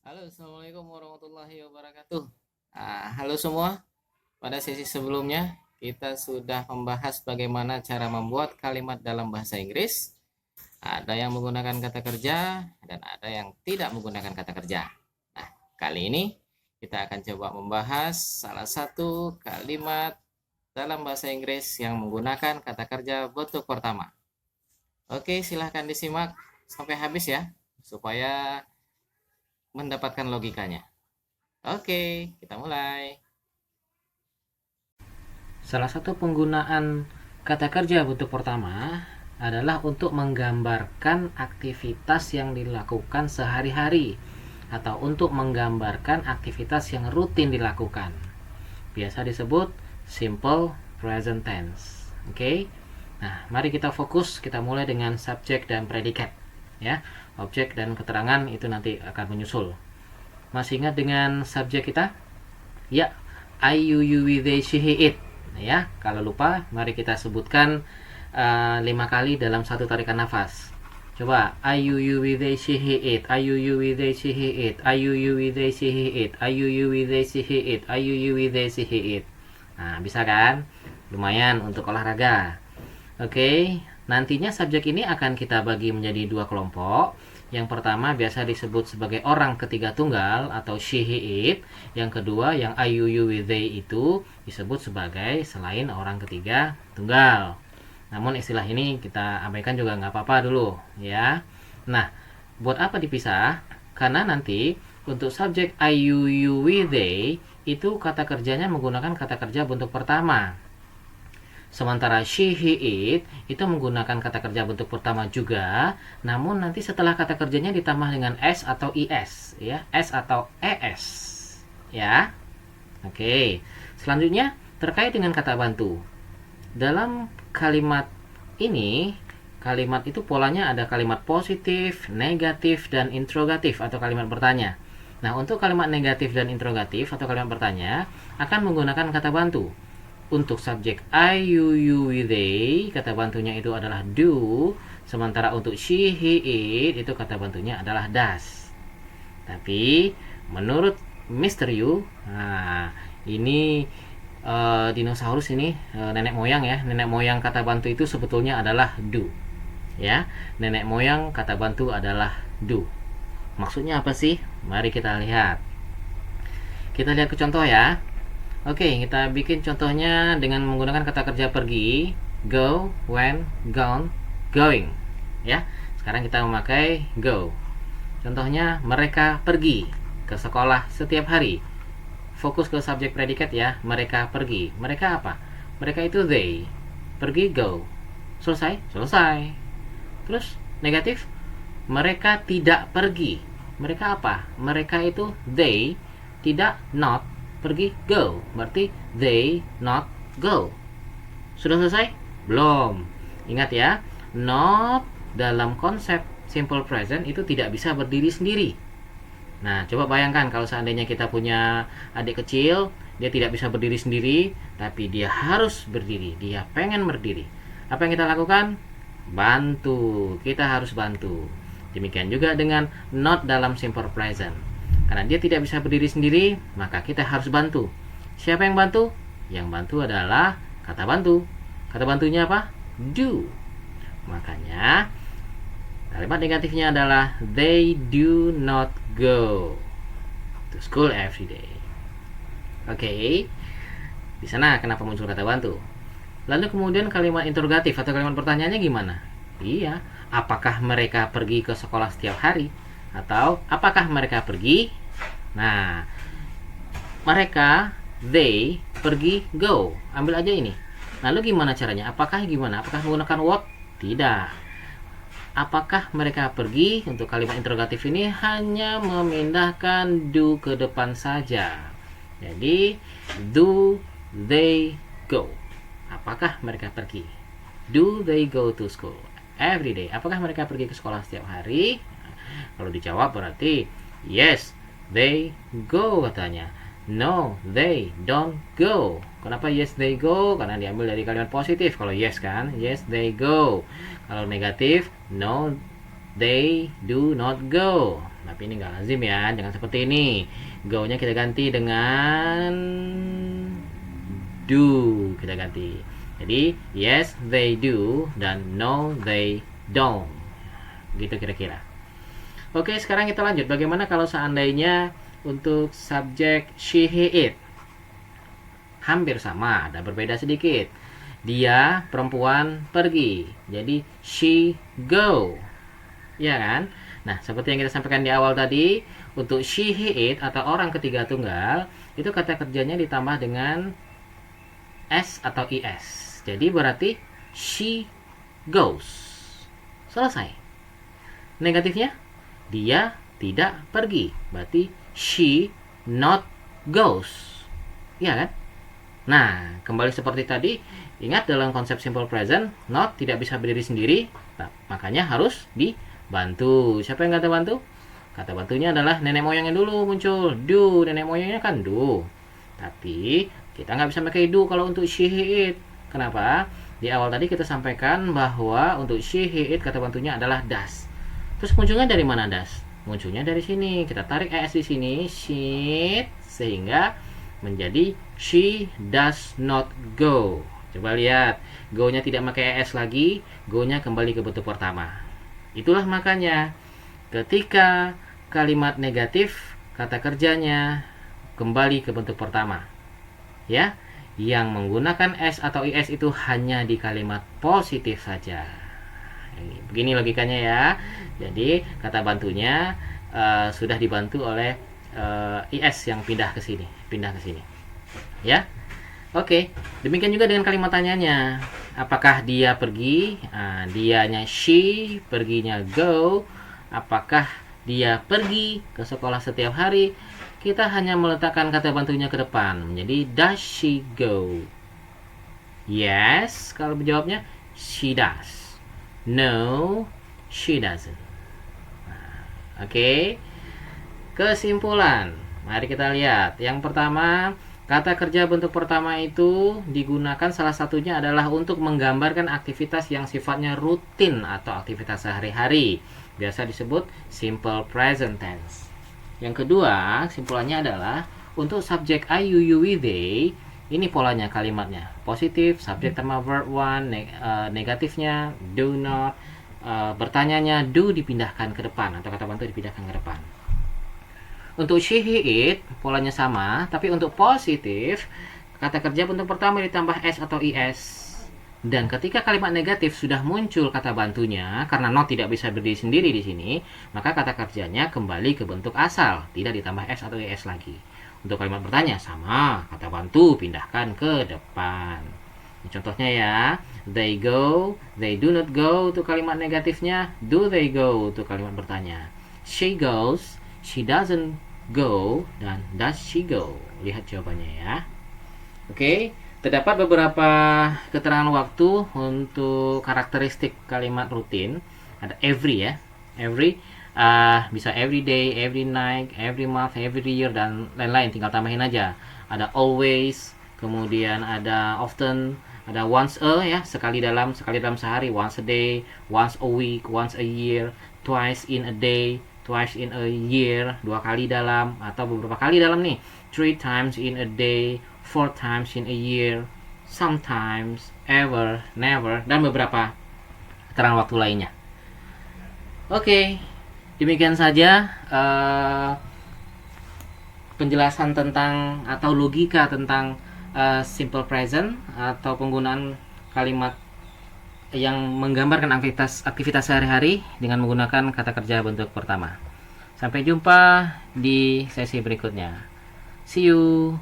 Halo, Assalamualaikum warahmatullahi wabarakatuh. Halo semua, pada sesi sebelumnya kita sudah membahas bagaimana cara membuat kalimat dalam bahasa Inggris. Ada yang menggunakan kata kerja dan ada yang tidak menggunakan kata kerja. Nah, kali ini kita akan coba membahas salah satu kalimat dalam bahasa Inggris yang menggunakan kata kerja bentuk pertama. Oke, silahkan disimak sampai habis ya, supaya mendapatkan logikanya. Oke, kita mulai. Salah satu penggunaan kata kerja bentuk pertama adalah untuk menggambarkan aktivitas yang dilakukan sehari-hari atau untuk menggambarkan aktivitas yang rutin dilakukan. Biasa disebut simple present tense. Oke. Nah, mari kita fokus, kita mulai dengan subjek dan predikat ya. Objek dan keterangan itu nanti akan menyusul. Masih ingat dengan subjek kita? Ya, I, you, we, they, she, he, it. Ya, kalau lupa, mari kita sebutkan 5 kali dalam satu tarikan nafas. Coba, I, you, we, they, she, he, it. I, you, we, they, she, he, it. I, you, we, they, she, he, it. I, you, we, they, she, he, it. I, you, we, they, she, he, it. Nah, bisa kan? Lumayan untuk olahraga. Oke, nantinya subjek ini akan kita bagi menjadi dua kelompok. Yang pertama biasa disebut sebagai orang ketiga tunggal atau she, he, it. Yang kedua yang I, you, we, they itu disebut sebagai selain orang ketiga tunggal. Namun istilah ini kita abaikan juga nggak apa-apa dulu ya. Nah, buat apa dipisah? Karena nanti untuk subjek I, you, we, they itu kata kerjanya menggunakan kata kerja bentuk pertama. Sementara she, he, it itu menggunakan kata kerja bentuk pertama juga, namun nanti setelah kata kerjanya ditambah dengan s atau is, ya, s atau es, ya. Oke. Selanjutnya terkait dengan kata bantu. Dalam kalimat ini, kalimat itu polanya ada kalimat positif, negatif, dan interrogatif atau kalimat bertanya. Nah, untuk kalimat negatif dan interrogatif atau kalimat bertanya akan menggunakan kata bantu. Untuk subjek I, you, we, they, kata bantunya itu adalah do. Sementara untuk she, he, it, itu kata bantunya adalah does. Tapi menurut Mr. Yu, nah, ini dinosaurus ini nenek moyang ya. Nenek moyang kata bantu itu sebetulnya adalah do. Ya, nenek moyang kata bantu adalah do. Maksudnya apa sih? Mari kita lihat. Kita lihat ke contoh ya. Oke, kita bikin contohnya dengan menggunakan kata kerja pergi, go, went, gone, going. Ya, sekarang kita memakai go. Contohnya, mereka pergi ke sekolah setiap hari. Fokus ke subjek predikat ya, mereka pergi. Mereka apa? Mereka itu they. Pergi, go. Selesai? Selesai. Terus, negatif? Mereka tidak pergi. Mereka apa? Mereka itu they, tidak not, pergi go, berarti they not go. Sudah selesai? Belum. Ingat ya, not dalam konsep simple present itu tidak bisa berdiri sendiri. Nah, coba bayangkan kalau seandainya kita punya adik kecil, dia tidak bisa berdiri sendiri, tapi dia harus berdiri, dia pengen berdiri. Apa yang kita lakukan? Bantu, kita harus bantu. Demikian juga dengan not dalam simple present. Karena dia tidak bisa berdiri sendiri, maka kita harus bantu. Siapa yang bantu? Yang bantu adalah kata bantu. Kata bantunya apa? Do. Makanya kalimat negatifnya adalah they do not go to school every day. Oke. Di sana kenapa muncul kata bantu? Lalu kemudian kalimat interrogatif atau kalimat pertanyaannya gimana? Iya, apakah mereka pergi ke sekolah setiap hari? Atau apakah mereka pergi? Nah, mereka, they, pergi, go. Ambil aja ini. Lalu gimana caranya? Apakah gimana? Apakah menggunakan what? Tidak. Apakah mereka pergi? Untuk kalimat interrogatif ini hanya memindahkan do ke depan saja. Jadi, do they go? Apakah mereka pergi? Do they go to school every day? Apakah mereka pergi ke sekolah setiap hari? Kalau dijawab berarti yes, they go katanya. No, they don't go. Kenapa yes they go? Karena diambil dari kalimat positif. Kalau yes kan, yes they go. Kalau negatif, no They do not go. Tapi ini nggak lazim ya, jangan seperti ini. Go-nya kita ganti dengan do, kita ganti. Jadi yes they do dan no they don't. Gitu kira-kira. Oke, sekarang kita lanjut. Bagaimana kalau seandainya untuk subjek she, he, it? Hampir sama, ada berbeda sedikit. Dia, perempuan, pergi. Jadi she go. Ya kan? Nah, seperti yang kita sampaikan di awal tadi, untuk she, he, it atau orang ketiga tunggal, itu kata kerjanya ditambah dengan s atau is. Jadi berarti she goes. Selesai. Negatifnya, dia tidak pergi. Berarti she not goes. Ya kan? Nah, kembali seperti tadi, ingat dalam konsep simple present, not tidak bisa berdiri sendiri, makanya harus dibantu. Siapa yang kata bantu? Kata bantunya adalah nenek moyangnya dulu muncul. Do, nenek moyangnya kan do. Tapi kita nggak bisa pakai do kalau untuk she, he, it. Kenapa? Di awal tadi kita sampaikan bahwa untuk she, he, it kata bantunya adalah does. Terus munculnya dari mana does? Munculnya dari sini. Kita tarik es di sini, she, sehingga menjadi she does not go. Coba lihat, go-nya tidak pakai es lagi, go-nya kembali ke bentuk pertama. Itulah makanya ketika kalimat negatif, kata kerjanya kembali ke bentuk pertama. Ya, yang menggunakan s atau is itu hanya di kalimat positif saja. Begini logikanya ya. Jadi kata bantunya sudah dibantu oleh is yang pindah ke sini. Ya. Oke, demikian juga dengan kalimat tanyanya. Apakah dia pergi? Dianya she, perginya go. Apakah dia pergi ke sekolah setiap hari? Kita hanya meletakkan kata bantunya ke depan. Menjadi does she go? Yes, kalau menjawabnya she does. No, she doesn't. Oke. Kesimpulan. Mari kita lihat. Yang pertama, kata kerja bentuk pertama itu digunakan salah satunya adalah untuk menggambarkan aktivitas yang sifatnya rutin atau aktivitas sehari-hari. Biasa disebut simple present tense. Yang kedua, kesimpulannya adalah untuk subjek I, you, we, they, ini polanya kalimatnya. Positif, subjek tambah verb one, negatifnya do not, bertanyanya do dipindahkan ke depan atau kata bantu dipindahkan ke depan. Untuk she, he, it, polanya sama, tapi untuk positif, kata kerja bentuk pertama ditambah s atau is. Dan ketika kalimat negatif sudah muncul kata bantunya, karena not tidak bisa berdiri sendiri di sini, maka kata kerjanya kembali ke bentuk asal, tidak ditambah s atau is lagi. Untuk kalimat bertanya, sama, kata bantu pindahkan ke depan. Ini contohnya ya, they go, they do not go, untuk kalimat negatifnya, do they go, untuk kalimat bertanya. She goes, she doesn't go, dan does she go. Lihat jawabannya ya. Oke, terdapat beberapa keterangan waktu untuk karakteristik kalimat rutin. Ada every ya, every bisa every day, every night, every month, every year, dan lain-lain. Tinggal tambahin aja. Ada always, kemudian ada often, ada once a ya, sekali dalam sehari, once a day, once a week, once a year, twice in a day, twice in a year, 2 kali dalam, atau beberapa kali dalam nih, 3 times in a day, 4 times in a year, sometimes, ever, never, dan beberapa keterangan waktu lainnya. Oke, demikian saja penjelasan tentang atau logika tentang simple present atau penggunaan kalimat yang menggambarkan aktivitas sehari-hari dengan menggunakan kata kerja bentuk pertama. Sampai jumpa di sesi berikutnya. See you.